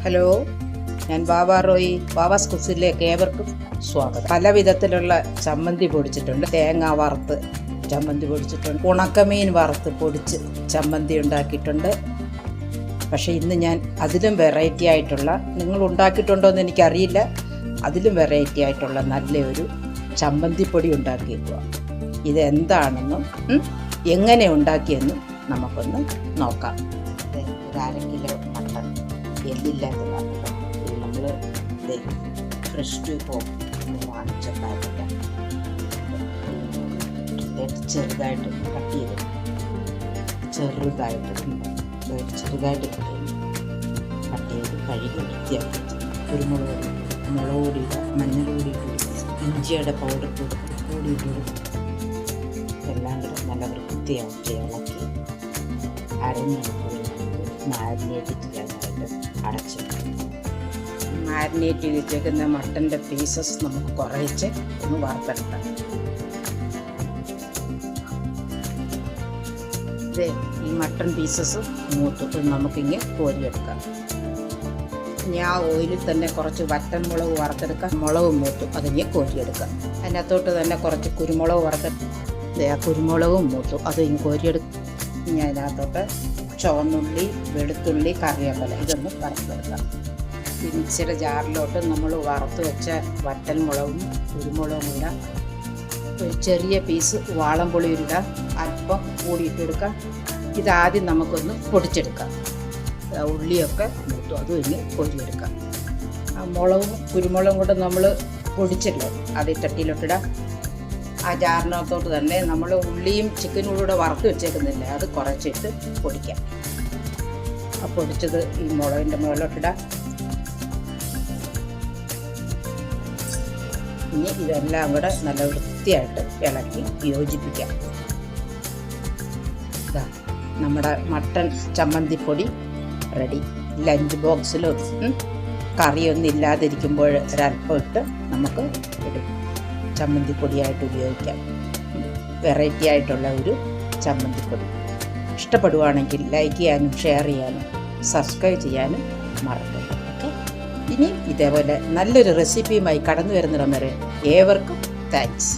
Hello, ഞാൻ ബാബ റോയി. ബാബാസ് കുസിലേക്ക് ഏവർക്കും സ്വാഗതം. പല വിധത്തിലുള്ള ചമ്മന്തി പൊടിച്ചിട്ടുണ്ട്. തേങ്ങ വറുത്ത് ചമ്മന്തി പൊടിച്ചിട്ടുണ്ട്, ഉണക്കമീൻ വറുത്ത് പൊടിച്ച് ചമ്മന്തി ഉണ്ടാക്കിയിട്ടുണ്ട്. പക്ഷേ ഇന്ന് ഞാൻ അതിലും വെറൈറ്റി ആയിട്ടുള്ള, നിങ്ങൾ ഉണ്ടാക്കിയിട്ടുണ്ടോ എന്ന് എനിക്കറിയില്ല, അതിലും വെറൈറ്റി ആയിട്ടുള്ള നല്ലൊരു ചമ്മന്തിപ്പൊടി ഉണ്ടാക്കിയേക്കുക. ഇതെന്താണെന്നും എങ്ങനെ ഉണ്ടാക്കിയെന്നും നമുക്കൊന്ന് നോക്കാം. ഒരു 1/2 കിലോ മട്ടൺ, എല്ലില്ലാത്തതാണ്. ഇത് നമ്മൾ ഫ്രഷ് ടു ഹോം വാങ്ങിച്ച പാക്കറ്റ് ചെറുതായിട്ട് കട്ട് ചെയ്ത് ചെറുതായിട്ട് കട്ട് ചെയ്ത് കഴുകി വൃത്തിയാക്കി കുരുമുളക് പൊടി, മഞ്ഞൾ പൊടി, ഇഞ്ചിയുടെ പൗഡർ കൂടിയിട്ട് എല്ലാം കൂടെ നല്ല വൃത്തിയാക്കി ഇളക്കി മാരിനേറ്റ് ചെയ്യാനായിട്ട് അടച്ചു. മാരിനേറ്റ് വെച്ചേക്കുന്ന മട്ടൻ്റെ പീസസ് നമുക്ക് കുറച്ച് ഒന്ന് വറുത്തെടുക്കാം. ഈ മട്ടൺ പീസസ് മൂത്തിട്ട് നമുക്കിങ്ങനെ കോരിയെടുക്കാം. ഇനി ആ ഓയിലിൽ തന്നെ കുറച്ച് വറ്റൻ മുളക് വറുത്തെടുക്കാം. മുളക് മൂത്തും അതിങ്ങനെ കോരിയെടുക്കാം. അതിനകത്തോട്ട് തന്നെ കുറച്ച് കുരുമുളക് ആ കുരുമുളകും മൂത്തും അതിങ്ങനെ കോരിയെടുക്കും. ഇനി അതിനകത്തോട്ട് ചുവന്നുള്ളി, വെളുത്തുള്ളി, കറിവേപ്പില ഇതൊന്ന് വറുത്തെടുക്കാം. മിക്സിയുടെ ജാറിലോട്ട് നമ്മൾ വറുത്ത് വെച്ച വറ്റൽ മുളകും കുരുമുളകും ഇടാം. ഒരു ചെറിയ പീസ് വാളംപുളി ഇടാം, അല്പം കൂടിയിട്ടെടുക്കാം. ഇതാദ്യം നമുക്കൊന്ന് പൊടിച്ചെടുക്കാം. ഉള്ളിയൊക്കെ മൂത്തു അതും ഇനി പൊടിയെടുക്കാം. മുളകും കുരുമുളകും കൂടെ നമ്മൾ പൊടിച്ചല്ലോ, അത് ചട്ടിയിലോട്ടിടാം. ആ ജാറിനകത്തോട്ട് തന്നെ നമ്മൾ ഉള്ളിയും ചിക്കനും കൂടെ വറുത്ത് വെച്ചേക്കുന്നില്ല, അത് കുറച്ചിട്ട് പൊടിക്കാം. ആ പൊടിച്ചത് ഈ മുളകിൻ്റെ മുകളിലോട്ടിടാം. ഇനി ഇതെല്ലാം കൂടെ നല്ല വൃത്തിയായിട്ട് ഇളക്കി യോജിപ്പിക്കാം. ഇതാ നമ്മുടെ മട്ടൺ ചമ്മന്തിപ്പൊടി റെഡി. ലഞ്ച് ബോക്സിലും കറിയൊന്നും ഇല്ലാതിരിക്കുമ്പോൾ ഒരല്പം ഇട്ട് നമുക്ക് ഇടും ചമ്മന്തിപ്പൊടിയായിട്ട് ഉപയോഗിക്കാം. വെറൈറ്റി ആയിട്ടുള്ള ഒരു ചമ്മന്തിപ്പൊടി. ഇഷ്ടപ്പെടുവാണെങ്കിൽ ലൈക്ക് ചെയ്യാനും ഷെയർ ചെയ്യാനും സബ്സ്ക്രൈബ് ചെയ്യാനും മറക്കരുത്. ഓക്കെ, ഇനി ഇതേപോലെ നല്ലൊരു റെസിപ്പിയുമായി കടന്നു വരുന്നിടം വരെ ഏവർക്കും താങ്ക്സ്.